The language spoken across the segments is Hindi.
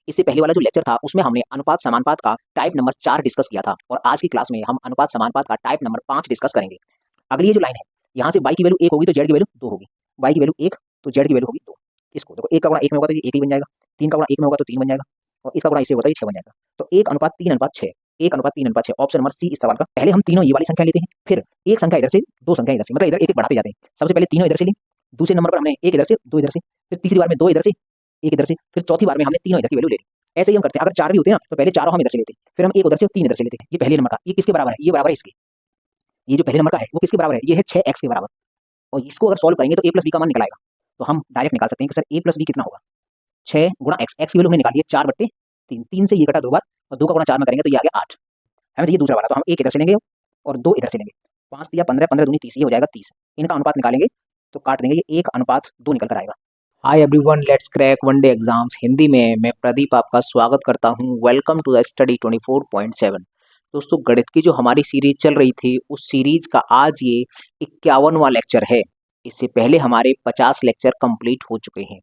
इससे पहले वाला जो लेक्चर था उसमें हमने अनुपात समानुपात का टाइप नंबर 4 डिस्कस किया था और आज की क्लास में हम अनुपात समानुपात का टाइप नंबर 5 डिस्कस करेंगे। अगली ये जो लाइन है, यहाँ से y की वैल्यू 1 होगी तो z की वैल्यू 2 होगी, y की वैल्यू 1 तो z की वैल्यू होगी 2। इसको देखो 1 का गुणा 1 में होगा तो ये 1 ही बन जाएगा, 3 का गुणा 1 में होगा तो 3 बन जाएगा और इसका गुणा इससे होगा तो ये 6 बन जाएगा। तो 1:3:6, 1:3:6 ऑप्शन नंबर सी इस सवाल का। पहले हम तीनों ये वाली संख्या लेते हैं, फिर एक संख्या इधर से, दो संख्या इधर से, मतलब इधर एक-एक बढ़ाते जाते हैं। सबसे पहले तीनों इधर से ली, दूसरे नंबर पर हमने एक इधर से, दो इधर से, फिर तीसरी बार में दो इधर से, एक इधर से, फिर चौथी बार में हमने तीनों इधर की वैल्यू ले ली। ऐसे ही हम करते हैं। अगर 4 भी होते हैं ना तो पहले चारों हम इधर से लेते हैं, फिर हम एक उधर से और 3 इधर से लेते हैं। ये पहले नंबर का, ये किसके बराबर है? ये बराबर है इसके। ये जो पहले नंबर का है वो किसके बराबर है? ये है 6x के बराबर। और इसको अगर सॉल्व करेंगे तो a प्लस बी का मान निकल आएगा। तो हम डायरेक्ट निकाल सकते हैं कि सर a प्लस बी कितना होगा? 6 गुणा x, x की वैल्यू हमने निकाली है 4/3, 3 से ये कटा 2 बार और 2 का गुणा 4 में करेंगे तो ये आ गया 8। हमें चाहिए दूसरा वाला, तो हम एक इधर से लेंगे और 2 इधर से लेंगे। 5 तिया 15, 15 दूनी 30, ये हो जाएगा 30। इनका अनुपात निकालेंगे तो काट देंगे, ये 1:2 निकल कर आएगा। Hi everyone, let's crack one day exams Hindi में। मैं प्रदीप आपका स्वागत करता हूं। Welcome to the study 24.7। दोस्तों, गणित की जो हमारी सीरीज चल रही थी उस सीरीज का आज ये 51वां लेक्चर है। इससे पहले हमारे 50 लेक्चर कंप्लीट हो चुके हैं।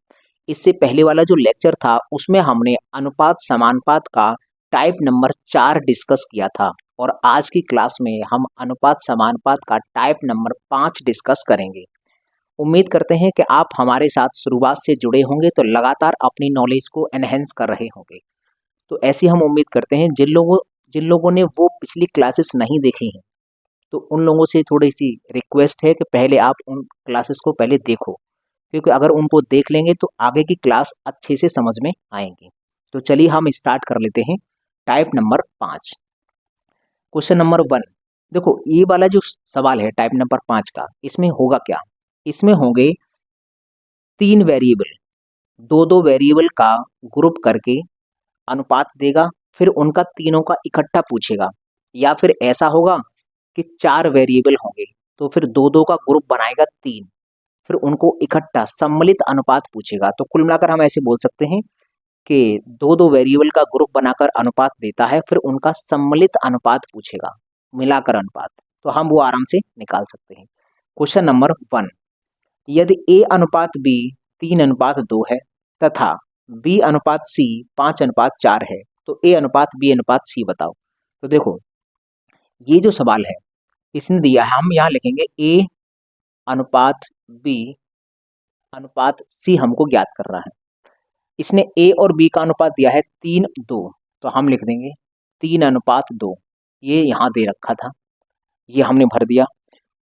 इससे पहले वाला जो लेक्चर था उसमें हमने अनुपात समानुपात का टाइप नंबर 4 डिस्कस किया था और आज की क्लास में हम अनुपात समानुपात का टाइप नंबर 5 डिस्कस करेंगे। उम्मीद करते हैं कि आप हमारे साथ शुरुआत से जुड़े होंगे तो लगातार अपनी नॉलेज को एनहेंस कर रहे होंगे। तो ऐसी हम उम्मीद करते हैं जिन लोगों ने वो पिछली क्लासेस नहीं देखी हैं तो उन लोगों से थोड़ी सी रिक्वेस्ट है कि पहले आप उन क्लासेस को पहले देखो, क्योंकि अगर उनको देख लेंगे तो आगे की क्लास अच्छे से समझ में आएंगी। तो चलिए हम स्टार्ट कर लेते हैं। Type number 5, question number 1। देखो, ये वाला जो सवाल है टाइप नंबर 5 का, इसमें होगा क्या? इसमें होंगे 3 वेरिएबल, दो दो वेरिएबल का ग्रुप करके अनुपात देगा, फिर उनका तीनों का इकट्ठा पूछेगा। या फिर ऐसा होगा कि 4 वेरिएबल होंगे तो फिर दो दो का ग्रुप बनाएगा 3, फिर उनको इकट्ठा सम्मिलित अनुपात पूछेगा। तो कुल मिलाकर हम ऐसे बोल सकते हैं कि दो दो वेरिएबल का ग्रुप बनाकर अनुपात देता है, फिर उनका सम्मिलित अनुपात पूछेगा, मिलाकर अनुपात। तो हम वो आराम से निकाल सकते हैं। क्वेश्चन नंबर 1, यदि a अनुपात b 3:2 है तथा b अनुपात c 5:4 है तो a अनुपात b अनुपात c बताओ। तो देखो, ये जो सवाल है इसने दिया है, हम यहाँ लिखेंगे a अनुपात b अनुपात c हमको ज्ञात करना है। इसने a और b का अनुपात दिया है 3:2, तो हम लिख देंगे 3:2। ये यहाँ दे रखा था, ये हमने भर दिया।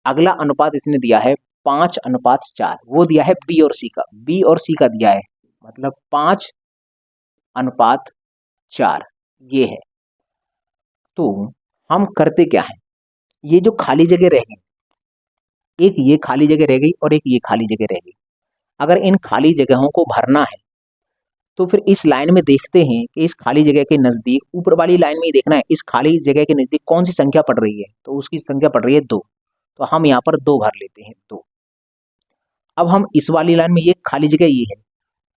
अगला अनुपात इसने दिया है 5:4, वो दिया है बी और सी का, बी और सी का दिया है, मतलब 5:4 ये है। तो हम करते क्या है, ये जो खाली जगह रह गई, एक ये खाली जगह रह गई और एक ये खाली जगह रह गई। अगर इन खाली जगहों को भरना है तो फिर इस लाइन में देखते हैं कि इस खाली जगह के नजदीक, ऊपर वाली लाइन में ही देखना है, इस खाली जगह के नजदीक कौन सी संख्या पड़ रही है। तो उसकी संख्या पड़ रही है 2, तो हम यहाँ पर 2 भर लेते हैं, 2। अब हम इस वाली लाइन में, ये खाली जगह ये है,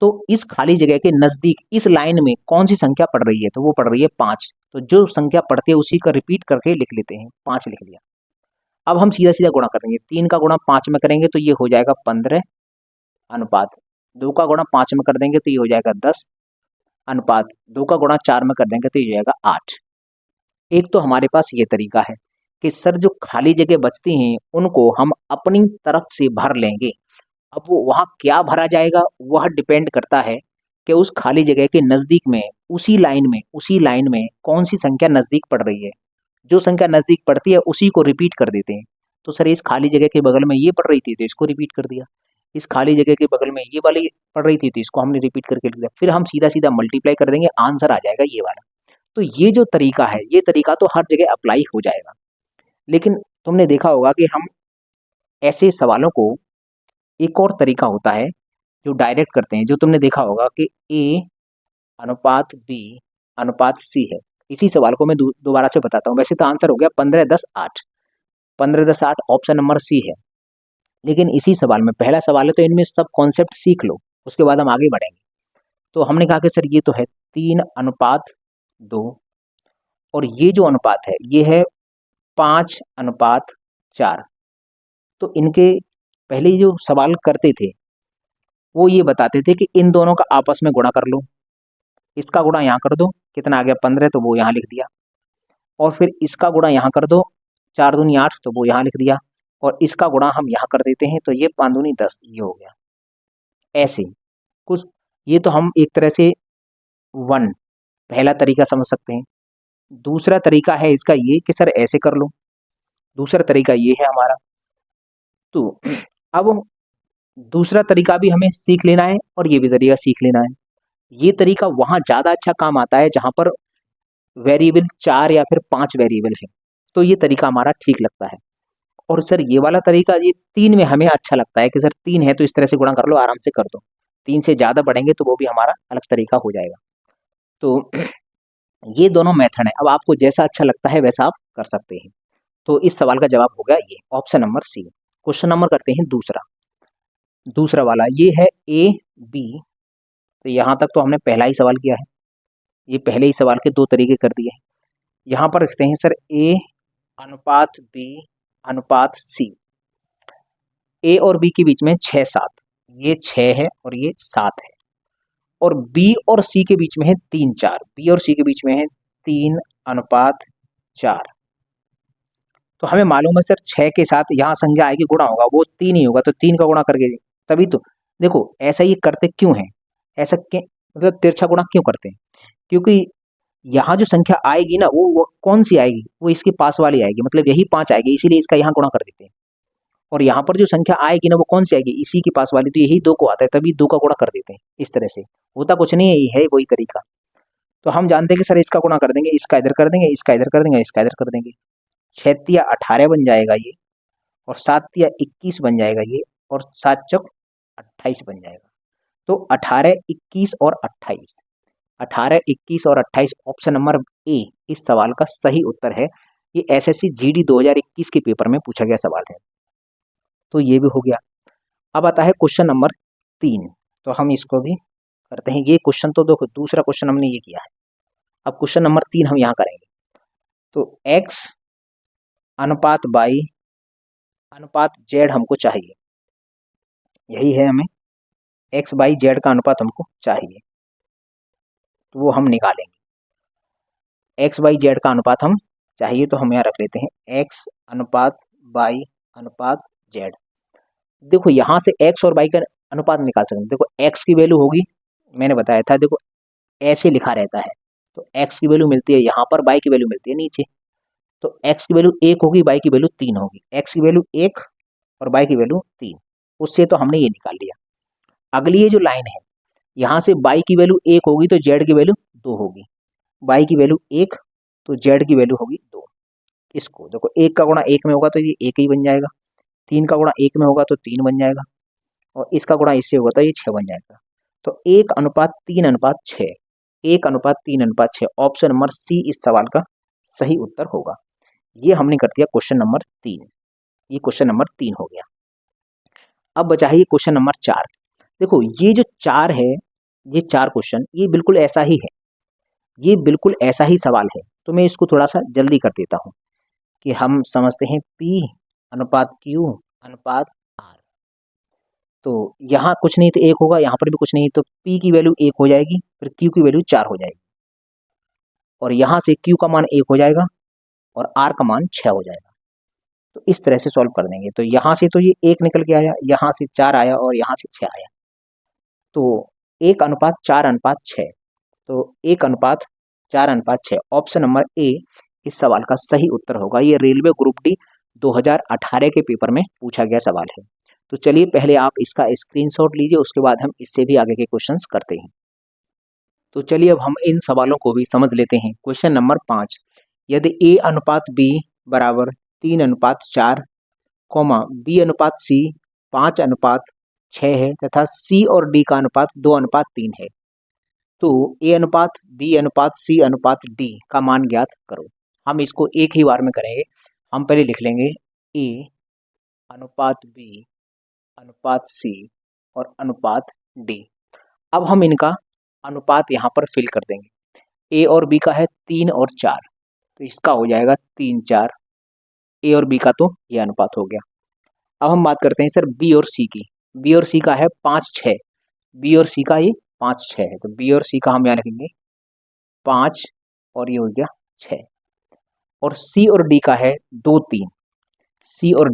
तो इस खाली जगह के नजदीक इस लाइन में कौन सी संख्या पड़ रही है, तो वो पड़ रही है 5। तो जो संख्या पड़ती है उसी का रिपीट करके लिख लेते हैं, 5 लिख लिया। अब हम सीधा सीधा गुणा करेंगे, 3 का गुणा 5 में करेंगे तो ये हो जाएगा 15 अनुपात 2 का गुणा 5 में कर देंगे तो ये हो जाएगा 10 अनुपात 2 का गुणा 4 में कर देंगे तो ये हो जाएगा 8। एक तो हमारे पास ये तरीका है कि सर जो खाली जगह बचती हैं उनको हम अपनी तरफ से भर लेंगे। अब वो वहाँ क्या भरा जाएगा वह डिपेंड करता है कि उस खाली जगह के नज़दीक में, उसी लाइन में कौन सी संख्या नज़दीक पड़ रही है। जो संख्या नज़दीक पड़ती है उसी को रिपीट कर देते हैं। तो सर इस खाली जगह के बगल में ये पड़ रही थी तो इसको रिपीट कर दिया, इस खाली जगह के बगल में ये वाली पड़ रही थी तो इसको हमने रिपीट करके लिख दिया, फिर हम सीधा सीधा मल्टीप्लाई कर देंगे, आंसर आ जाएगा ये वाला। तो ये जो तरीका है, ये तरीका तो हर जगह अप्लाई हो जाएगा। लेकिन तुमने देखा होगा कि हम ऐसे सवालों को, एक और तरीका होता है जो डायरेक्ट करते हैं, जो तुमने देखा होगा कि a अनुपात b अनुपात c है। इसी सवाल को मैं दोबारा से बताता हूँ। वैसे तो आंसर हो गया 15, 10, 8, 15, 10, 8 ऑप्शन नंबर सी है। लेकिन इसी सवाल में, पहला सवाल है तो इनमें सब कॉन्सेप्ट सीख लो, उसके बाद हम आगे बढ़ेंगे। तो हमने कहा कि सर ये तो है 3:2 और ये जो अनुपात है ये है 5:4। तो इनके पहले जो सवाल करते थे वो ये बताते थे कि इन दोनों का आपस में गुणा कर लो, इसका गुणा यहाँ कर दो, कितना आ गया 15, तो वो यहाँ लिख दिया। और फिर इसका गुणा यहाँ कर दो, 4 दूनी 8, तो वो यहाँ लिख दिया। और इसका गुणा हम यहाँ कर देते हैं, तो ये 5 दूनी 10, ये हो गया। ऐसे कुछ, ये तो हम एक तरह से वन पहला तरीका समझ सकते हैं। दूसरा तरीका है इसका ये कि सर ऐसे कर लो, दूसरा तरीका ये है हमारा। तो अब दूसरा तरीका भी हमें सीख लेना है और ये भी तरीका सीख लेना है। ये तरीका वहाँ ज़्यादा अच्छा काम आता है जहाँ पर वेरिएबल 4 या फिर 5 वेरिएबल है, तो ये तरीका हमारा ठीक लगता है। और सर ये वाला तरीका ये 3 में हमें अच्छा लगता है कि सर 3 है तो इस तरह से गुणा कर लो, आराम से कर दो। 3 से ज़्यादा बढ़ेंगे तो वो भी हमारा अलग तरीका हो जाएगा। तो ये दोनों मेथड है, अब आपको जैसा अच्छा लगता है वैसा आप कर सकते हैं। तो इस सवाल का जवाब हो गया ये option number C. Question number करते हैं दूसरा। दूसरा वाला ये है ए बी। तो यहाँ तक तो हमने पहला ही सवाल किया है, ये पहले ही सवाल के 2 तरीके कर दिए हैं। यहाँ पर रखते हैं सर ए अनुपात बी अनुपात सी। ए और बी के बीच में 6 7, ये 6 है और ये 7 है। और बी और सी के बीच में है 3 4, बी और सी के बीच में है 3 अनुपात 4। तो हमें मालूम है सर 6 के साथ यहाँ संख्या आएगी गुणा होगा, वो 3 ही होगा, तो 3 का गुणा करके तभी तो। देखो ऐसा ये करते क्यों है, ऐसा मतलब तिरछा गुणा क्यों करते हैं, क्योंकि यहाँ जो संख्या आएगी ना वो कौन सी आएगी, वो इसके पास वाली आएगी, मतलब यही 5 आएगी, इसीलिए इसका यहाँ गुणा कर देते हैं। और यहाँ पर जो संख्या आएगी ना वो कौन सी आएगी, इसी के पास वाली, तो यही 2 को आता है, तभी 2 का गुणा कर देते हैं। इस तरह से होता कुछ नहीं है, ये है वही तरीका। तो हम जानते हैं कि सर इसका गुणा कर देंगे, इसका इधर कर देंगे, इसका इधर कर देंगे, इसका इधर कर देंगे। 6 तिया 18 बन जाएगा ये, और 7 तिया 21 बन जाएगा ये, और 7 चौक 28 बन जाएगा। तो 18 21 और 28, 18 21 और 28 ऑप्शन नंबर ए इस सवाल का सही उत्तर है। ये एसएससी जीडी 2021 के पेपर में पूछा गया सवाल है। तो ये भी हो गया। अब आता है क्वेश्चन नंबर 3। तो हम इसको भी करते हैं। ये क्वेश्चन तो देखो दूसरा क्वेश्चन हमने ये किया है, अब क्वेश्चन नंबर 3 हम यहाँ करेंगे। तो x अनुपात y अनुपात z हमको चाहिए, यही है, हमें x y z का अनुपात हमको चाहिए, तो वो हम निकालेंगे। x y z का अनुपात हम चाहिए, तो हम यहाँ रख लेते हैं x अनुपात y अनुपात z। देखो यहाँ से x और y का अनुपात निकाल सकते हैं। देखो x की वैल्यू होगी, मैंने बताया था, देखो ऐसे लिखा रहता है, तो x की वैल्यू मिलती है यहाँ पर, y की वैल्यू मिलती है नीचे। तो x की वैल्यू 1 होगी, y की वैल्यू 3 होगी, x की वैल्यू 1 और y की वैल्यू 3, उससे तो हमने ये निकाल लिया। अगली ये जो लाइन है, यहाँ से y की वैल्यू 1 होगी तो z की वैल्यू 2 होगी, y की वैल्यू 1 तो z की वैल्यू होगी 2। इसको देखो 1 का गुणा 1 में होगा तो ये 1 ही बन जाएगा, 3 का गुणा 1 में होगा तो 3 बन जाएगा, और इसका गुणा इससे होगा तो ये 6 बन जाएगा। तो 1 अनुपात 3 अनुपात 6, 1 अनुपात 3 अनुपात 6, ऑप्शन नंबर सी इस सवाल का सही उत्तर होगा। ये हमने कर दिया क्वेश्चन नंबर 3, ये क्वेश्चन नंबर 3 हो गया। अब बचा है ये क्वेश्चन नंबर 4। देखो ये जो 4 है, ये 4 क्वेश्चन ये बिल्कुल ऐसा ही है, ये बिल्कुल ऐसा ही सवाल है। तो मैं इसको थोड़ा सा जल्दी कर देता हूँ कि हम समझते हैं P अनुपात Q अनुपात R। तो यहाँ कुछ नहीं तो 1 होगा, यहाँ पर भी कुछ नहीं, तो P की वैल्यू 1 हो जाएगी, फिर Q की वैल्यू 4 हो जाएगी, और यहाँ से Q का मान 1 हो जाएगा और R का मान 6 हो जाएगा। तो इस तरह से सॉल्व कर देंगे। तो यहाँ से तो ये 1 निकल के आया, यहाँ से 4 आया और यहाँ से 6 आया, तो 1 अनुपात 4 अनुपात 6, तो 1 अनुपात 4 अनुपात 6, ऑप्शन नंबर ए इस सवाल का सही उत्तर होगा। ये रेलवे ग्रुप डी 2018 के पेपर में पूछा गया सवाल है। तो चलिए पहले आप इसका स्क्रीनशॉट लीजिए, उसके बाद हम इससे भी आगे के क्वेश्चंस करते हैं। तो चलिए अब हम इन सवालों को भी समझ लेते हैं। क्वेश्चन नंबर 5, यदि ए अनुपात बी बराबर 3 अनुपात 4, बी अनुपात सी 5 अनुपात 6 है तथा सी और डी का अनुपात 2 अनुपात 3 है, तो ए अनुपात बी अनुपात सी अनुपात डी का मान ज्ञात करो। हम इसको एक ही बार में करेंगे। हम पहले लिख लेंगे ए अनुपात बी अनुपात सी और अनुपात डी। अब हम इनका अनुपात यहाँ पर फिल कर देंगे। ए और बी का है 3 और 4, तो इसका हो जाएगा 3 4, ए और बी का तो ये अनुपात हो गया। अब हम बात करते हैं सर बी और सी की। बी और सी का है 5 6, बी और सी का ये 5 6 है, तो बी और सी का हम यहाँ लिखेंगे 5 और ये हो गया 6। और सी और डी का है 2 3। सी और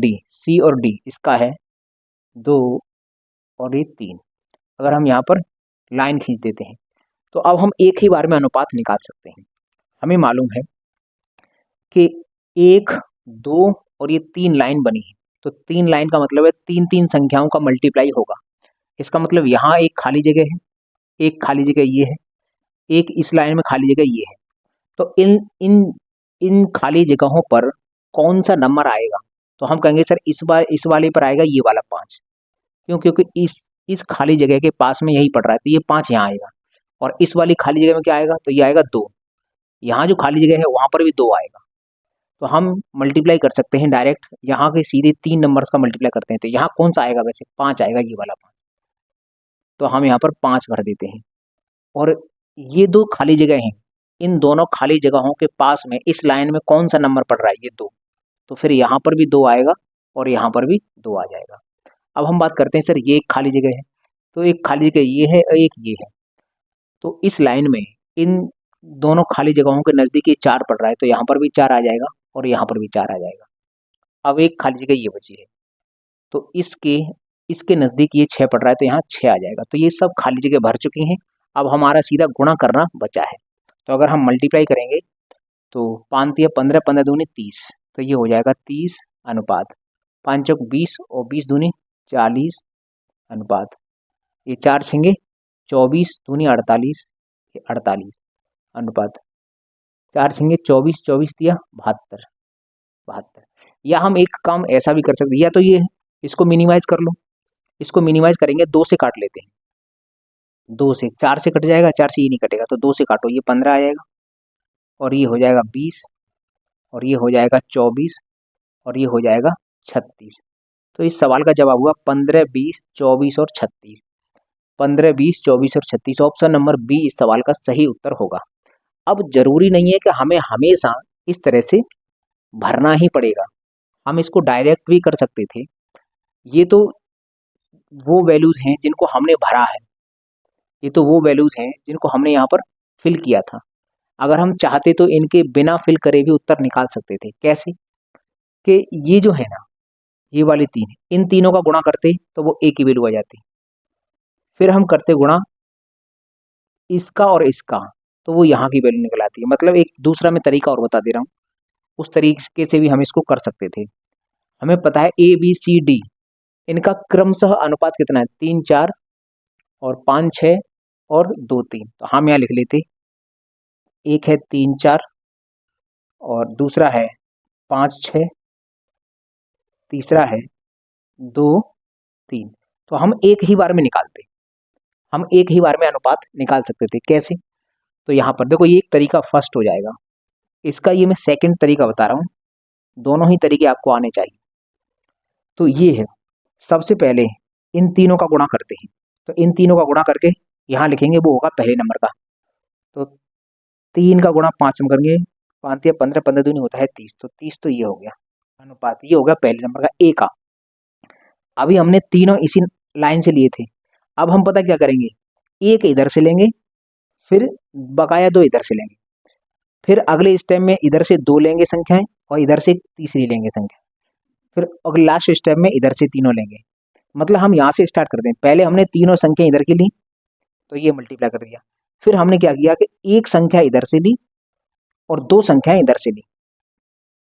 डी इसका है 2 और ये 3। अगर हम यहाँ पर लाइन खींच देते हैं तो अब हम एक ही बार में अनुपात निकाल सकते हैं। हमें मालूम है कि 1 2 और ये 3 लाइन बनी है, तो 3 लाइन का मतलब है 3 संख्याओं का मल्टीप्लाई होगा। इसका मतलब यहाँ एक खाली जगह है, एक खाली जगह ये है, एक इस लाइन में खाली जगह ये है। तो इन इन इन खाली जगहों पर कौन सा नंबर आएगा? तो हम कहेंगे सर इस वाले पर आएगा ये वाला 5। क्यों? क्योंकि इस खाली जगह के पास में यही पड़ रहा है, तो ये 5 यहाँ आएगा। और इस वाली खाली जगह में क्या आएगा? तो ये आएगा 2। यहाँ जो खाली जगह है वहाँ पर भी 2 आएगा। तो हम मल्टीप्लाई कर सकते हैं डायरेक्ट, यहाँ के सीधे 3 नंबर्स का मल्टीप्लाई करते हैं। तो यहाँ कौन सा आएगा? वैसे 5 आएगा, ये वाला 5। तो हम यहाँ पर 5 भर देते हैं। और ये 2 खाली जगह हैं, इन दोनों खाली जगहों के पास में इस लाइन में कौन सा नंबर पड़ रहा है? ये 2। तो फिर यहाँ पर भी 2 आएगा और यहाँ पर भी 2 आ जाएगा। अब हम बात करते हैं सर ये एक खाली जगह है, तो एक खाली जगह ये है और एक ये है। तो इस लाइन में इन दोनों खाली जगहों के नज़दीक ये 4 पड़ रहा है, तो यहाँ पर भी 4 आ जाएगा और यहाँ पर भी 4 आ जाएगा। अब एक खाली जगह ये बची है, तो इसके नज़दीक ये 6 पड़ रहा है, तो यहाँ 6 आ जाएगा। तो ये सब खाली जगह भर चुकी हैं। अब हमारा सीधा गुणा करना बचा है। तो अगर हम मल्टीप्लाई करेंगे तो 5 तिया 15, 15 दूनी 30, तो ये हो जाएगा 30 अनुपात 5 चौक 20 और 20 दूनी 40 अनुपात ये 4 छेंगे 24 दूनी 48, ये 48 अनुपात 4 छेंगे 24, 24 तिया 72, 72। या हम एक काम ऐसा भी कर सकते हैं, या तो ये इसको मिनिमाइज कर लो, इसको मिनिमाइज करेंगे 2 से काट लेते हैं। 2 से 4 से कट जाएगा, 4 से ये नहीं कटेगा, तो 2 से काटो, ये 15 आ जाएगा और ये हो जाएगा 20 और ये हो जाएगा 24 और ये हो जाएगा 36। तो इस सवाल का जवाब हुआ 15, 20, 24 और 36। 15, 20, 24 और 36, ऑप्शन नंबर बी इस सवाल का सही उत्तर होगा। अब जरूरी नहीं है कि हमें हमेशा इस तरह से भरना ही पड़ेगा, हम इसको डायरेक्ट भी कर सकते थे। ये तो वो वैल्यूज हैं जिनको हमने भरा है, ये तो वो वैल्यूज हैं जिनको हमने यहाँ पर फिल किया था। अगर हम चाहते तो इनके बिना फिल करे भी उत्तर निकाल सकते थे। कैसे? कि ये जो है ना, ये वाली 3 इन तीनों का गुणा करते तो वो एक ही वैल्यू आ जाती। फिर हम करते गुणा इसका और इसका, तो वो यहाँ की वैल्यू निकल आती है। मतलब एक दूसरा मैं तरीका और बता दे रहा हूँ, उस तरीके से भी हम इसको कर सकते थे। हमें पता है ए बी सी डी इनका क्रमशः अनुपात कितना है? 3 4 और 5 6 और 2 3। तो हम यहाँ लिख लेते, एक है 3 4 और दूसरा है 5 6, तीसरा है 2 3। तो हम एक ही बार में निकालते, हम एक ही बार में अनुपात निकाल सकते थे। कैसे? तो यहाँ पर देखो, ये एक तरीका फर्स्ट हो जाएगा, इसका ये मैं सेकंड तरीका बता रहा हूँ। दोनों ही तरीके आपको आने चाहिए। तो ये है, सबसे पहले इन तीनों का गुणा करते हैं। तो इन तीनों का गुणा करके यहाँ लिखेंगे, वो होगा पहले नंबर का। तो 3 का गुणा 5 में करेंगे, 5 या 15, 15 दूनी होता है 30, तो 30 तो ये हो गया अनुपात, ये हो गया पहले नंबर का ए का। अभी हमने तीनों इसी लाइन से लिए थे, अब हम पता क्या करेंगे, एक इधर से लेंगे, फिर बकाया 2 इधर से लेंगे, फिर अगले स्टेप में इधर से 2 लेंगे संख्याएं और इधर से तीसरी लेंगे संख्या, फिर अगले लास्ट स्टेप में इधर से तीनों लेंगे। मतलब हम यहाँ से स्टार्ट करते हैं, पहले हमने तीनों संख्या इधर की ली तो ये मल्टीप्लाई कर दिया, फिर हमने क्या किया कि एक संख्या इधर से ली और 2 संख्याएं इधर से ली।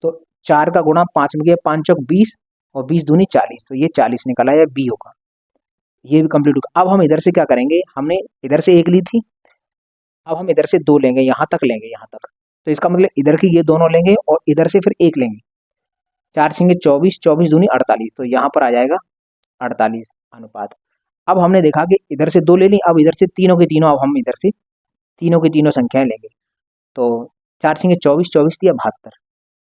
तो 4 का गुणा 5 में किया, 5 चौक 20 और 20 दूनी 40, तो ये 40 निकल आया, बी होगा। ये भी कंप्लीट होगा। अब हम इधर से क्या करेंगे, हमने इधर से 1 ली थी, अब हम इधर से 2 लेंगे, यहाँ तक लेंगे, यहाँ तक। तो इसका मतलब इधर की ये दोनों लेंगे और इधर से फिर 1 लेंगे, 4 छेंगे 24, 24 दूनी 48, तो यहाँ पर आ जाएगा 48 अनुपात। अब हमने देखा कि इधर से 2 ले ली, अब इधर से तीनों के तीनों, अब हम इधर से तीनों की तीनों संख्याएं लेंगे। तो 4 छेंगे 24, 24 दिया 72,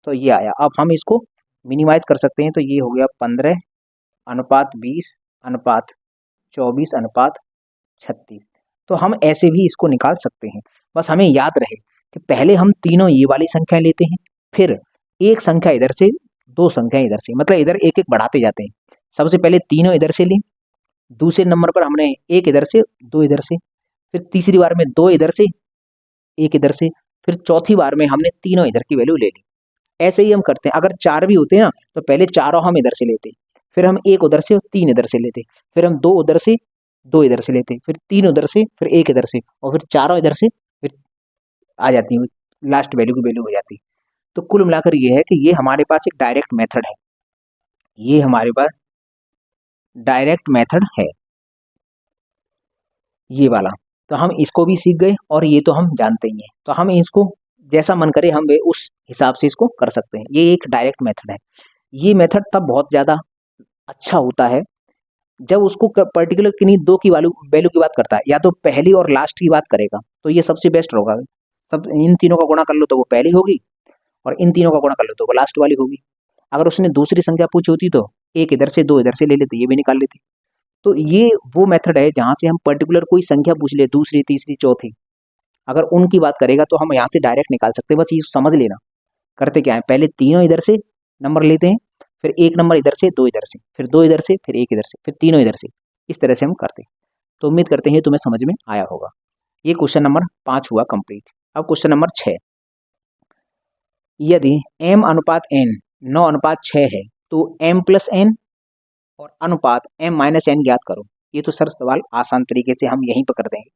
तो ये आया। अब हम इसको मिनिमाइज कर सकते हैं, तो ये हो गया 15 अनुपात 20 अनुपात 24 अनुपात 36। तो हम ऐसे भी इसको निकाल सकते हैं। बस हमें याद रहे कि पहले हम तीनों ये वाली संख्या लेते हैं, फिर एक संख्या इधर से, 2 संख्या इधर से, मतलब इधर एक एक बढ़ाते जाते हैं। सबसे पहले तीनों इधर से ली, दूसरे नंबर पर हमने एक इधर से, 2 इधर से, फिर तीसरी बार में 2 इधर से एक इधर से, फिर चौथी बार में हमने तीनों इधर की वैल्यू ले ली। ऐसे ही हम करते हैं। अगर 4 भी होते ना तो पहले चारों हम इधर से लेते, फिर हम एक उधर से और 3 इधर से लेते, फिर हम 2 उधर से 2 इधर से लेते, फिर 3 उधर से, फिर एक इधर से, और फिर चारों इधर से, फिर आ जाती है लास्ट वैल्यू की वैल्यू हो जाती। तो कुल मिलाकर ये है कि ये हमारे पास एक डायरेक्ट मेथड है, ये हमारे पास डायरेक्ट मेथड है ये वाला। तो हम इसको भी सीख गए और ये तो हम जानते ही हैं, तो हम इसको जैसा मन करे हम वे उस हिसाब से इसको कर सकते हैं। ये एक डायरेक्ट मेथड है। ये मेथड तब बहुत ज़्यादा अच्छा होता है जब उसको पर्टिकुलर किन्हीं दो की वैल्यू वैल्यू की बात करता है, या तो पहली और लास्ट की बात करेगा तो ये सबसे बेस्ट होगा। सब इन तीनों का गुणा कर लो तो वो पहली होगी, और इन तीनों का गुणा कर लो तो वो लास्ट वाली होगी। अगर उसने दूसरी संख्या पूछी होती तो एक इधर से 2 इधर से ले लेते, ये भी निकाल लेते। तो ये वो मेथड है जहाँ से हम पर्टिकुलर कोई संख्या पूछ ले, दूसरी तीसरी चौथी, अगर उनकी बात करेगा तो हम यहाँ से डायरेक्ट निकाल सकते हैं। बस ये समझ लेना करते क्या है, पहले तीनों इधर से नंबर लेते हैं, फिर एक नंबर इधर से, 2 इधर से, फिर 2 इधर से, फिर एक इधर से, फिर तीनों इधर से, इस तरह से हम करते हैं। तो उम्मीद करते हैं तुम्हें समझ में आया होगा। ये क्वेश्चन नंबर 5 हुआ कंप्लीट। अब क्वेश्चन नंबर 6, यदि m अनुपात n 9 अनुपात 6 है तो m प्लस n और अनुपात m माइनस n ज्ञात करो। ये तो सर सवाल आसान तरीके से हम यहीं पर कर देंगे।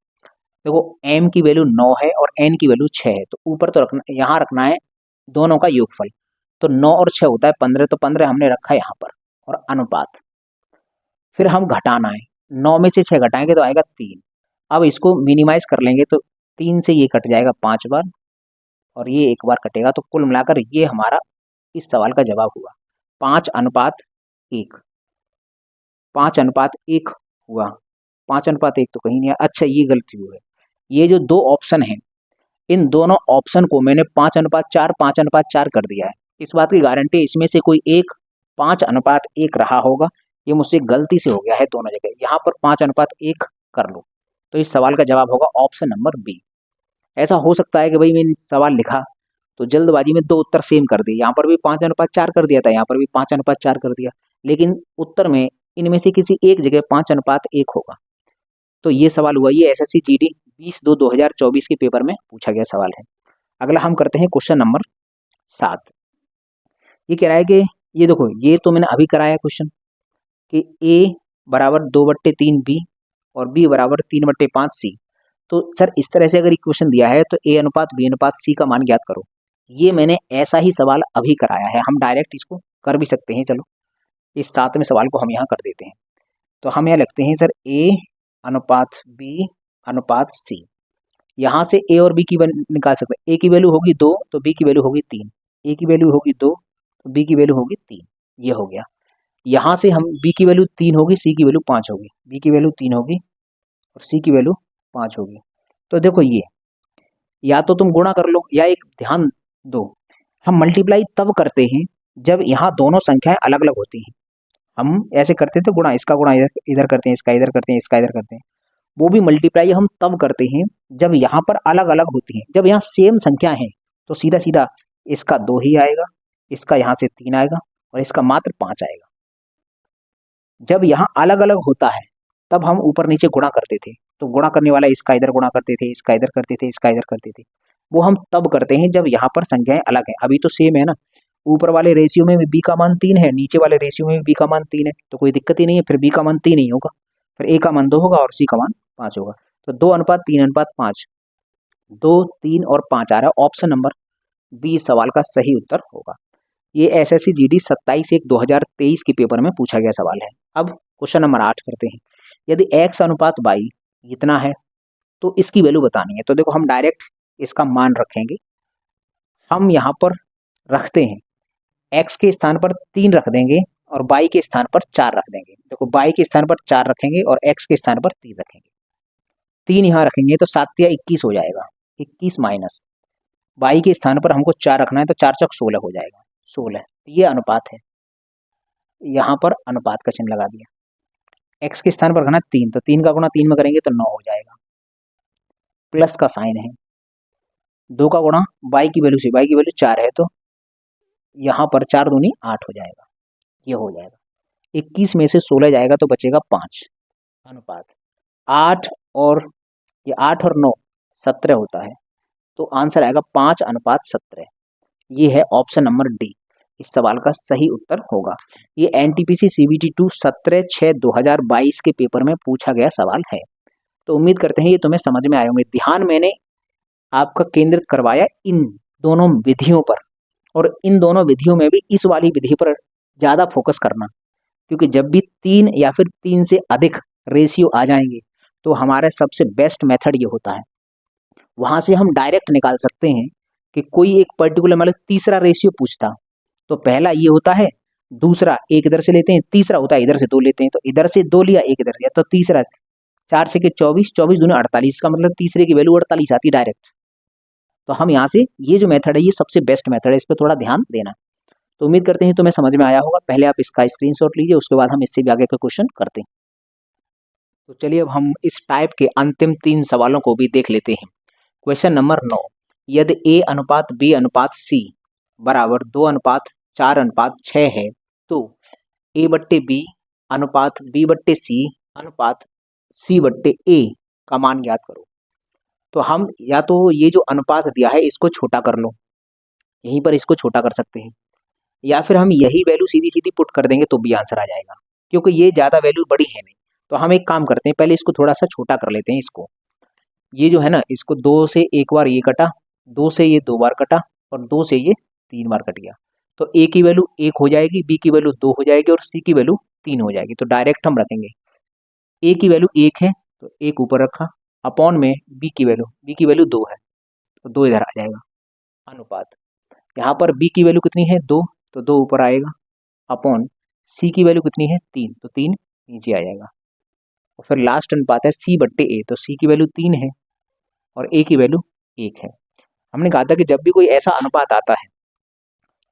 देखो m की वैल्यू 9 है और n की वैल्यू 6 है, तो ऊपर तो रखना, यहाँ रखना है दोनों का योगफल। तो 9 और 6 होता है 15, तो 15 हमने रखा है यहाँ पर, और अनुपात फिर हम घटाना है, 9 में से 6 घटाएंगे तो आएगा 3। अब इसको मिनिमाइज कर लेंगे तो 3 से ये कट जाएगा 5 बार, और ये एक बार कटेगा। तो कुल मिलाकर ये हमारा इस सवाल का जवाब हुआ 5:1। 5:1 हुआ, 5:1 तो कहीं नहीं है। अच्छा ये गलती हुई है, ये जो दो ऑप्शन है इन दोनों ऑप्शन को मैंने 5:4 5:4 कर दिया है। इस बात की गारंटी है इसमें से कोई एक 5:1 रहा होगा, ये मुझसे गलती से हो गया है दोनों जगह। यहाँ पर 5:1 कर लो, तो इस सवाल का जवाब होगा ऑप्शन नंबर बी। ऐसा हो सकता है कि भाई मैंने सवाल लिखा तो जल्दबाजी में दो उत्तर सेम कर दिए, यहाँ पर भी 5:4 कर दिया था, यहाँ पर भी 5:4 कर दिया, लेकिन उत्तर में इनमें से किसी एक जगह 5:1 होगा। तो ये सवाल हुआ, ये एसएससी जीडी 20/2/2024 के पेपर में पूछा गया सवाल है। अगला हम करते हैं क्वेश्चन नंबर 7। ये कह रहा है कि ये देखो, ये तो मैंने अभी कराया क्वेश्चन कि a बराबर 2/3 बी और b बराबर 3/5 सी। तो सर इस तरह से अगर इक्वेशन दिया है तो a अनुपात b अनुपात c का मान ज्ञात करो। ये मैंने ऐसा ही सवाल अभी कराया है, हम डायरेक्ट इसको कर भी सकते हैं। चलो इस 7वें सवाल को हम यहाँ कर देते हैं। तो हम यहाँ लिखते हैं सर a अनुपात b अनुपात c। यहाँ से a और b की निकाल सकते हैं। a की वैल्यू होगी 2 तो b की वैल्यू होगी 3, a की वैल्यू होगी 2 तो b की वैल्यू होगी 3, ये हो गया। यहाँ से हम b की वैल्यू 3 होगी, c की वैल्यू 5 होगी, b की वैल्यू 3 होगी और c की वैल्यू 5 होगी। तो देखो ये या तो तुम गुणा कर लो, या एक ध्यान दो, हम मल्टीप्लाई तब करते हैं जब यहाँ दोनों संख्याएं अलग अलग होती हैं। हम ऐसे करते थे गुणा, इसका गुणा इधर इधर करते हैं, इसका इधर करते हैं, इसका इधर करते हैं। वो भी मल्टीप्लाई हम तब करते हैं जब यहाँ पर अलग अलग होती हैं। जब यहाँ सेम संख्या है तो सीधा सीधा इसका 2 ही आएगा, इसका यहाँ से 3 आएगा और इसका मात्र 5 आएगा। जब यहाँ अलग अलग होता है तब हम ऊपर नीचे गुणा करते थे, तो गुणा करने वाला इसका इधर गुणा करते थे, इसका इधर करते थे, इसका इधर करते थे। वो हम तब करते हैं जब यहाँ पर संख्याएं अलग हैं। अभी तो सेम है ना, ऊपर वाले रेशियो में b का मान 3 है, नीचे वाले रेशियो में b का मान 3 है, तो कोई दिक्कत ही नहीं है। फिर b का मान 3 नहीं होगा, फिर a का मान 2 होगा और c का मान 5 होगा। तो 2:3:5, 2, 3 और 5 आ रहा है। ऑप्शन नंबर बी सवाल का सही उत्तर होगा। ये एसएससी जीडी 27/1/2023 के पेपर में पूछा गया सवाल है। अब क्वेश्चन नंबर 8 करते हैं। यदि x अनुपात y इतना है तो इसकी वैल्यू बतानी है। तो देखो हम डायरेक्ट इसका मान रखेंगे। हम यहाँ पर रखते हैं x के स्थान पर 3 रख देंगे और y के स्थान पर 4 रख देंगे। देखो y के स्थान पर 4 रखेंगे और x के स्थान पर 3 रखेंगे। 3 यहाँ रखेंगे तो 7 या 21 हो जाएगा, 21 माइनस y के स्थान पर हमको 4 रखना है तो 4 चौक 16 हो जाएगा, 16। ये अनुपात है, यहाँ पर अनुपात का चिन्ह लगा दिया। x के स्थान पर रखना 3 तो 3 का गुणा 3 में करेंगे तो 9 हो जाएगा, प्लस का साइन है। 2 का गुणा y की वैल्यू से, y की वैल्यू 4 है तो यहाँ पर 4 दूनी 8 हो जाएगा, ये हो जाएगा। 21 में से 16 जाएगा तो बचेगा 5। अनुपात 8 और ये 8 और 9 17 होता है, तो आंसर आएगा 5:17। ये है ऑप्शन नंबर डी, इस सवाल का सही उत्तर होगा। ये एनटीपीसी सीबीटी 2 17/6/2022 के पेपर में पूछा गया सवाल है। तो उम्मीद करते हैं ये तुम्हें समझ में आए होंगे। ध्यान मैंने आपका केंद्रित करवाया इन दोनों विधियों पर, और इन दोनों विधियों में भी इस वाली विधि पर ज़्यादा फोकस करना, क्योंकि जब भी 3 या फिर 3 से अधिक रेशियो आ जाएंगे तो हमारा सबसे बेस्ट मेथड ये होता है, वहाँ से हम डायरेक्ट निकाल सकते हैं कि कोई एक पर्टिकुलर मतलब तीसरा रेशियो पूछता तो पहला ये होता है, दूसरा एक इधर से लेते हैं, तीसरा होता है इधर से 2 लेते हैं, तो इधर से 2 लिया, एक इधर लिया, तो तीसरा 4 से के 24, 24 दूनी 48 का मतलब तीसरे की वैल्यू 48 आती डायरेक्ट। तो हम यहाँ से ये जो मेथड है ये सबसे बेस्ट मेथड है, इस पर थोड़ा ध्यान देना। तो उम्मीद करते हैं तुम्हें समझ में आया होगा। पहले आप इसका स्क्रीनशॉट लीजिए, उसके बाद हम इससे भी आगे के क्वेश्चन करते हैं। तो चलिए अब हम इस टाइप के अंतिम 3 सवालों को भी देख लेते हैं। क्वेश्चन नंबर 9, यदि A अनुपात B अनुपात C बराबर 2:4:6 है तो A/B अनुपात B/C अनुपात C/A का मान ज्ञात करो। तो हम या तो ये जो अनुपात दिया है इसको छोटा कर लो, यहीं पर इसको छोटा कर सकते हैं, या फिर हम यही वैल्यू सीधी सीधी पुट कर देंगे तो भी आंसर आ जाएगा, क्योंकि ये ज़्यादा वैल्यू बड़ी है नहीं। तो हम एक काम करते हैं, पहले इसको थोड़ा सा छोटा कर लेते हैं। इसको ये जो है ना, इसको 2 से एक बार ये कटा, 2 से ये 2 बार कटा, और 2 से ये 3 बार कट गया। तो A की वैल्यू 1 हो जाएगी, B की वैल्यू 2 हो जाएगी, और C की वैल्यू 3 हो जाएगी। तो डायरेक्ट हम रखेंगे A की वैल्यू 1 है तो 1 ऊपर रखा, अपॉन में B की वैल्यू 2 है तो 2 इधर आ जाएगा, अनुपात। यहाँ पर B की वैल्यू कितनी है 2, तो 2 ऊपर आएगा, अपॉन C की वैल्यू कितनी है 3, तो 3 नीचे आ जाएगा। और फिर लास्ट अनुपात है C/A, तो C की वैल्यू 3 है और A की वैल्यू 1 है। हमने कहा था कि जब भी कोई ऐसा अनुपात आता है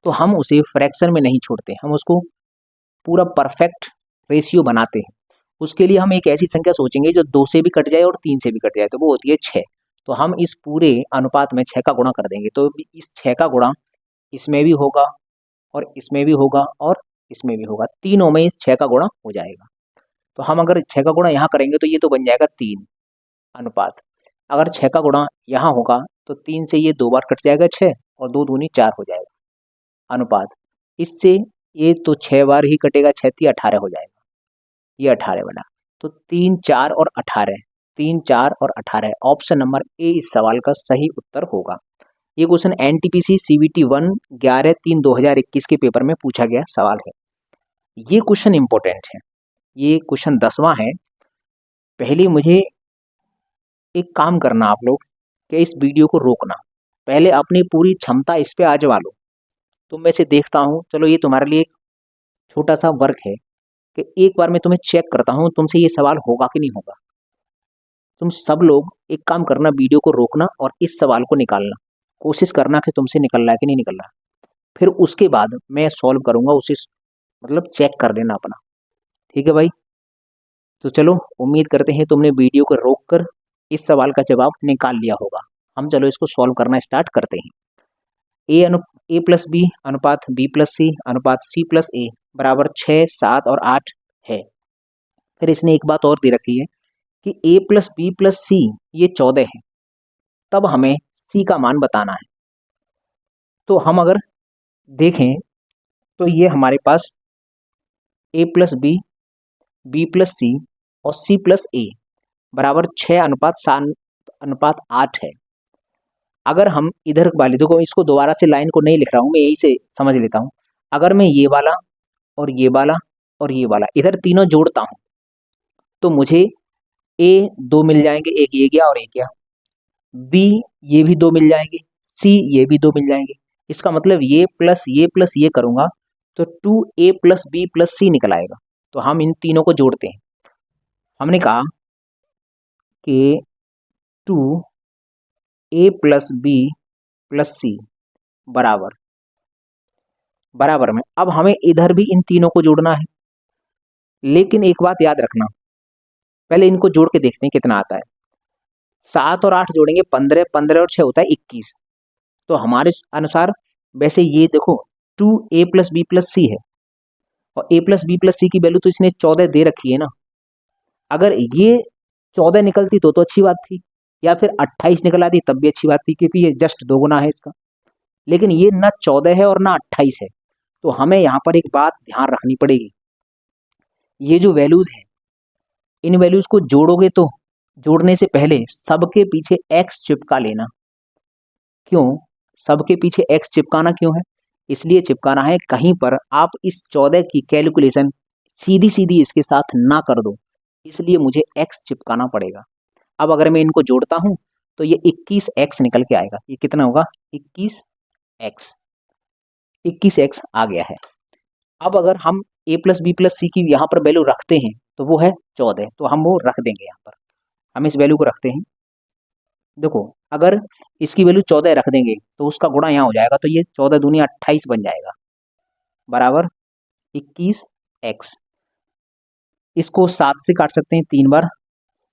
तो हम उसे फ्रैक्शन में नहीं छोड़ते, हम उसको पूरा परफेक्ट रेशियो बनाते हैं। उसके लिए हम एक ऐसी संख्या सोचेंगे जो 2 से भी कट जाए और 3 से भी कट जाए, तो वो होती है 6। तो हम इस पूरे अनुपात में 6 का गुणा कर देंगे, तो इस 6 का गुणा इसमें भी होगा और इसमें भी होगा और इसमें भी होगा, तीनों में इस 6 का गुणा हो जाएगा। तो हम अगर 6 का गुणा यहाँ करेंगे तो ये तो बन जाएगा 3 अनुपात। अगर 6 का गुणा यहाँ होगा तो 3 से ये 2 बार कट जाएगा 6, और 2 दूनी 4 हो जाएगा अनुपात। इससे ये तो 6 बार ही कटेगा, 6 × 18 हो जाएगा, ये 18 बना। तो 3, 4 और 18, 3, 4 और 18, ऑप्शन नंबर ए इस सवाल का सही उत्तर होगा। ये क्वेश्चन एनटीपीसी सीबीटी 1 11/3/2021 के पेपर में पूछा गया सवाल है। ये क्वेश्चन इंपॉर्टेंट है, ये क्वेश्चन 10वां है। पहले मुझे एक काम करना आप लोग कि इस वीडियो को रोकना, पहले अपनी पूरी क्षमता इस पे आजमा लो। तुम में से देखता हूँ, चलो ये तुम्हारे लिए एक छोटा सा वर्क है कि एक बार मैं तुम्हें चेक करता हूँ तुमसे ये सवाल होगा कि नहीं होगा। तुम सब लोग एक काम करना, वीडियो को रोकना और इस सवाल को निकालना, कोशिश करना कि तुमसे निकल रहा है कि नहीं निकल रहा। फिर उसके बाद मैं सॉल्व करूँगा, उसे मतलब चेक कर लेना अपना, ठीक है भाई। तो चलो, उम्मीद करते हैं तुमने वीडियो को रोक कर इस सवाल का जवाब निकाल लिया होगा। हम चलो इसको सॉल्व करना स्टार्ट करते हैं। A+B अनुपात B+C अनुपात C+A बराबर 6, 7 और 8 है। फिर इसने एक बात और दे रखी है कि A+B+C ये 14 है, तब हमें C का मान बताना है। तो हम अगर देखें तो ये हमारे पास A+B, B+C और C+A बराबर 6:7:8 है। अगर हम इधर वाले, देखो इसको दोबारा से लाइन को नहीं लिख रहा हूँ मैं, यही से समझ लेता हूँ। अगर मैं ये वाला और ये वाला और ये वाला इधर तीनों जोड़ता हूँ तो मुझे A 2 मिल जाएंगे, एक ये गया और एक गया, B ये भी 2 मिल जाएंगे, C ये भी 2 मिल जाएंगे। इसका मतलब ये प्लस ये करूँगा तो 2A+B+C निकल आएगा। तो हम इन तीनों को जोड़ते हैं। हमने कहा कि 2A+B+C बराबर में, अब हमें इधर भी इन तीनों को जोड़ना है। लेकिन एक बात याद रखना, पहले इनको जोड़ के देखते हैं कितना आता है। 7 और 8 जोड़ेंगे 15, 15 और 6 होता है 21। तो हमारे अनुसार वैसे ये देखो 2A+B+C है और A+B+C की वैल्यू तो इसने 14 दे रखी है ना। अगर ये 14 निकलती तो अच्छी बात थी, या फिर 28 निकल आती तब भी अच्छी बात थी, क्योंकि ये जस्ट 2 गुना है इसका। लेकिन ये ना 14 है और ना 28 है, तो हमें यहाँ पर एक बात ध्यान रखनी पड़ेगी। ये जो वैल्यूज है, इन वैल्यूज को जोड़ोगे तो जोड़ने से पहले सबके पीछे x चिपका लेना। क्यों सबके पीछे x चिपकाना क्यों है? इसलिए चिपकाना है कहीं पर आप इस 14 की कैलकुलेशन सीधी सीधी इसके साथ ना कर दो, इसलिए मुझे x चिपकाना पड़ेगा। अब अगर मैं इनको जोड़ता हूं तो ये 21x निकल के आएगा। ये कितना होगा? 21x। 21x आ गया है। अब अगर हम a प्लस बी प्लस सी की यहाँ पर वैल्यू रखते हैं तो वो है 14, तो हम वो रख देंगे यहाँ पर। हम इस वैल्यू को रखते हैं। देखो, अगर इसकी वैल्यू 14 रख देंगे तो उसका गुणा यहाँ हो जाएगा, तो ये 14 दूनी 28 बन जाएगा, बराबर 21x। इसको 7 से काट सकते हैं 3 बार,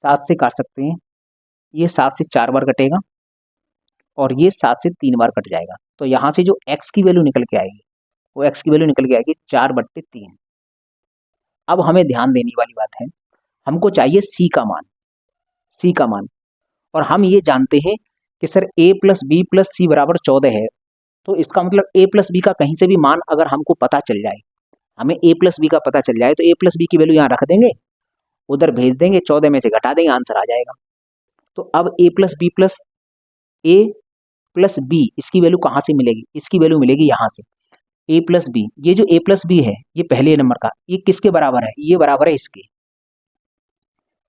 7 से काट सकते हैं, ये 7 से 4 बार कटेगा और ये 7 से 3 बार कट जाएगा। तो यहाँ से जो x की वैल्यू निकल के आएगी वो x की वैल्यू निकल के आएगी 4/3। अब हमें ध्यान देने वाली बात है, हमको चाहिए c का मान, c का मान। और हम ये जानते हैं कि sir a plus B plus C बराबर 14 है, तो इसका मतलब a प्लस बी का कहीं से भी मान अगर हमको पता चल जाए, हमें a प्लस बी का पता चल जाए, तो a प्लस बी की वैल्यू यहाँ रख देंगे, उधर भेज देंगे, 14 में से घटा देंगे, आंसर आ जाएगा। तो अब a प्लस बी इसकी वैल्यू कहाँ से मिलेगी? इसकी वैल्यू मिलेगी यहाँ से, a प्लस बी। ये जो a प्लस बी है ये पहले नंबर का, ये किसके बराबर है? ये बराबर है इसके।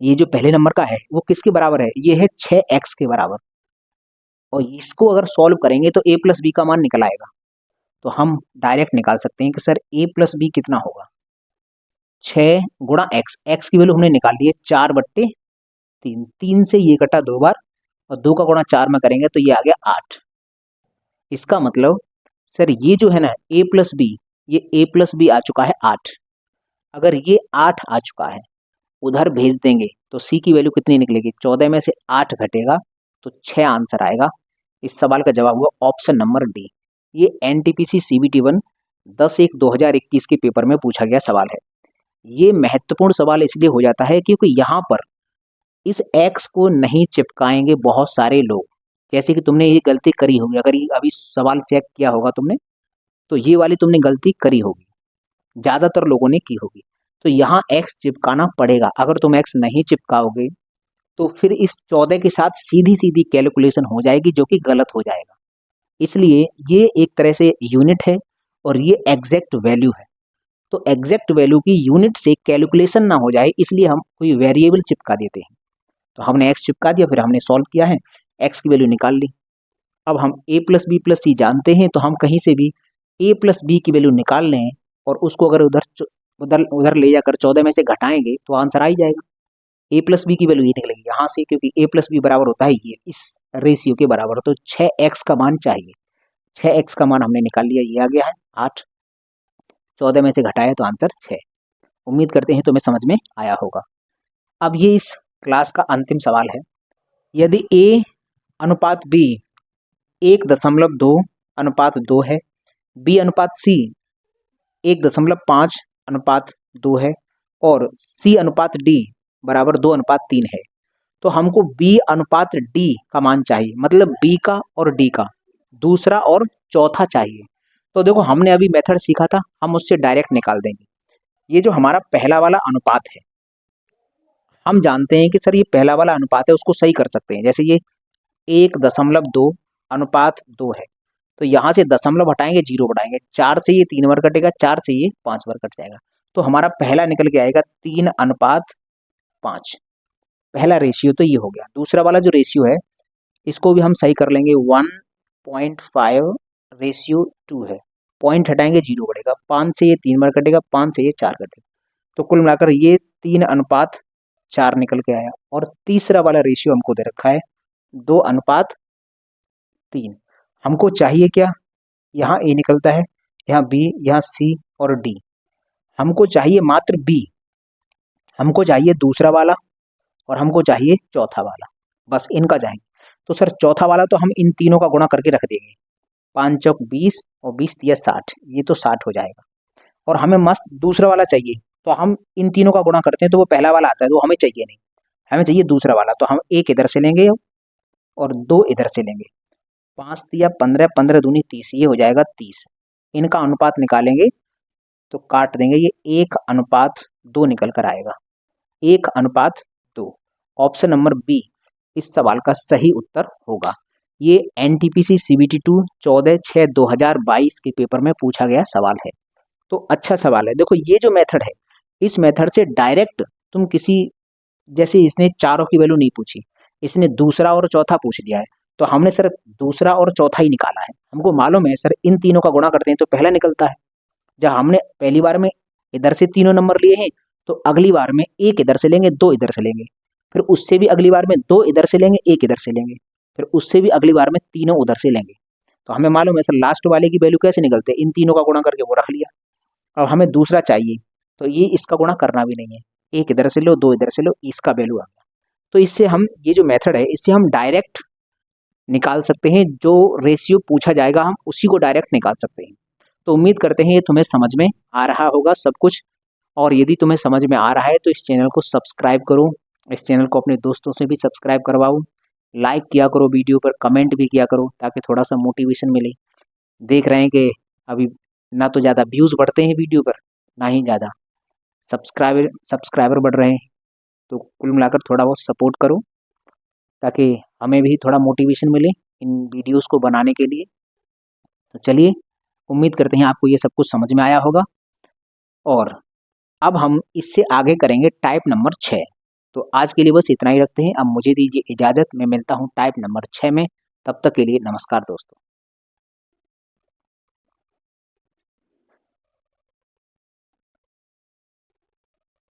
ये जो पहले नंबर का है वो किसके बराबर है? ये है 6x के बराबर। और इसको अगर सॉल्व करेंगे तो a प्लस बी का मान निकल आएगा। तो हम डायरेक्ट निकाल सकते हैं कि सर a प्लस बी कितना होगा? 6 गुणा x, x की वैल्यू हमने निकाल ली है 4/3। 3 से ये कटा 2 बार और 2 का गुणा 4 में करेंगे तो ये आ गया 8। इसका मतलब सर ये जो है ना a प्लस बी, ये a प्लस बी आ चुका है 8। अगर ये 8 आ चुका है, उधर भेज देंगे तो c की वैल्यू कितनी निकलेगी? 14 में से 8 घटेगा तो 6 आंसर आएगा। इस सवाल का जवाब हुआ ऑप्शन नंबर डी। ये एनटीपीसी सीबीटी 1 10/1/2021 के पेपर में पूछा गया सवाल है। ये महत्वपूर्ण सवाल इसलिए हो जाता है क्योंकि यहाँ पर इस x को नहीं चिपकाएंगे बहुत सारे लोग। जैसे कि तुमने ये गलती करी होगी, अगर ये अभी सवाल चेक किया होगा तुमने, तो ये वाली तुमने गलती करी होगी, ज़्यादातर लोगों ने की होगी। तो यहाँ x चिपकाना पड़ेगा। अगर तुम x नहीं चिपकाओगे तो फिर इस 14 के साथ सीधी सीधी कैलकुलेशन हो जाएगी, जो कि गलत हो जाएगा। इसलिए ये एक तरह से यूनिट है और ये एग्जैक्ट वैल्यू है। तो एग्जैक्ट वैल्यू की यूनिट से कैलकुलेशन ना हो जाए, इसलिए हम कोई वेरिएबल चिपका देते हैं। तो हमने x चिपका दिया, फिर हमने सॉल्व किया है, x की वैल्यू निकाल ली। अब हम a प्लस बी प्लस सी जानते हैं, तो हम कहीं से भी a प्लस बी की वैल्यू निकाल लें और उसको अगर उधर उधर उधर ले जाकर 14 में से घटाएंगे तो आंसर आ ही जाएगा। a प्लस बी की वैल्यू ये निकलेगी यहाँ से, क्योंकि a प्लस बी बराबर होता है ये इस रेशियो के बराबर। तो 6x का मान चाहिए, 6x का मान हमने निकाल लिया, ये आ गया है 8। 14 में से घटाया तो आंसर 6। उम्मीद करते हैं तुम्हें समझ में आया होगा। अब ये इस क्लास का अंतिम सवाल है। यदि a अनुपात b 1.2 है, b अनुपात c 1.5 है और c अनुपात d बराबर 2:3 है, तो हमको b अनुपात d का मान चाहिए, मतलब b का और d का दूसरा और चौथा चाहिए। तो देखो, हमने अभी मेथड सीखा था, हम उससे डायरेक्ट निकाल देंगे। ये जो हमारा पहला वाला अनुपात है, हम जानते हैं कि सर ये पहला वाला अनुपात है, उसको सही कर सकते हैं। जैसे ये 1.2:2 है, तो यहाँ से दशमलव हटाएंगे, 0 बढ़ाएंगे, 4 से ये 3 बार कटेगा, 4 से ये 5 बार कट जाएगा। तो हमारा पहला निकल के आएगा 3:5। पहला रेशियो तो ये हो गया। दूसरा वाला जो रेशियो है इसको भी हम सही कर लेंगे, 1.5:2 है। पॉइंट हटाएंगे, 0 बढ़ेगा, 5 से ये 3 बार कटेगा, 5 से ये 4 कटेगा। तो कुल मिलाकर ये 3:4 निकल के आया। और तीसरा वाला रेशियो हमको दे रखा है 2:3। हमको चाहिए क्या? यहाँ ए निकलता है, यहाँ बी, यहाँ सी और डी। हमको चाहिए मात्र बी, हमको चाहिए दूसरा वाला और हमको चाहिए चौथा वाला, बस इनका चाहिए। तो सर चौथा वाला तो हम इन तीनों का गुणा करके रख देंगे, 5 चौक 20 और 20 तिया 60, ये तो 60 हो जाएगा। और हमें मस्त दूसरा वाला चाहिए, तो हम इन तीनों का गुणा करते हैं तो वो पहला वाला आता है, तो हमें चाहिए नहीं, हमें चाहिए दूसरा वाला। तो हम एक इधर से लेंगे और 2 इधर से लेंगे। 5 तिया 15, 15 दूनी 30, ये हो जाएगा 30। इनका अनुपात निकालेंगे तो काट देंगे, ये 1:2 निकल कर आएगा, 1:2। ऑप्शन नंबर बी इस सवाल का सही उत्तर होगा। ये एनटीपीसी सीबीटी 2 14/6/2022 के पेपर में पूछा गया सवाल है। तो अच्छा सवाल है। देखो ये जो मेथड है, इस मेथड से डायरेक्ट तुम किसी, जैसे इसने चारों की वैल्यू नहीं पूछी, इसने दूसरा और चौथा पूछ लिया है, तो हमने सिर्फ दूसरा और चौथा ही निकाला है। हमको मालूम है सर इन तीनों का गुणा करते हैं तो पहला निकलता है। जब हमने पहली बार में इधर से तीनों नंबर लिए हैं, तो अगली बार में एक इधर से लेंगे, 2 इधर से लेंगे, फिर उससे भी अगली बार में 2 इधर से लेंगे, 1 इधर से लेंगे, फिर उससे भी अगली बार में तीनों उधर से लेंगे। तो हमें मालूम है सर लास्ट वाले की वैल्यू कैसे निकलते हैं, इन तीनों का गुणा करके वो रख लिया। अब हमें दूसरा चाहिए, तो ये इसका गुणा करना भी नहीं है, 1 इधर से लो, 2 इधर से लो, इसका वैल्यू आ गया। तो इससे हम, ये जो मेथड है, इससे हम डायरेक्ट निकाल सकते हैं, जो रेशियो पूछा जाएगा हम उसी को डायरेक्ट निकाल सकते हैं। तो उम्मीद करते हैं ये तुम्हें समझ में आ रहा होगा सब कुछ। और यदि तुम्हें समझ में आ रहा है तो इस चैनल को सब्सक्राइब करो, इस चैनल को अपने दोस्तों से भी सब्सक्राइब करवाओ, लाइक किया करो वीडियो पर, कमेंट भी किया करो ताकि थोड़ा सा मोटिवेशन मिले। देख रहे हैं कि अभी ना तो ज़्यादा व्यूज़ बढ़ते हैं वीडियो पर, ना ही ज़्यादा सब्सक्राइबर बढ़ रहे हैं। तो कुल मिलाकर थोड़ा बहुत सपोर्ट करो ताकि हमें भी थोड़ा मोटिवेशन मिले इन वीडियोस को बनाने के लिए। तो चलिए, उम्मीद करते हैं आपको ये सब कुछ समझ में आया होगा। और अब हम इससे आगे करेंगे टाइप नंबर 6। तो आज के लिए बस इतना ही रखते हैं। अब मुझे दीजिए इजाज़त, मैं मिलता हूँ टाइप नंबर 6 में। तब तक के लिए नमस्कार दोस्तों।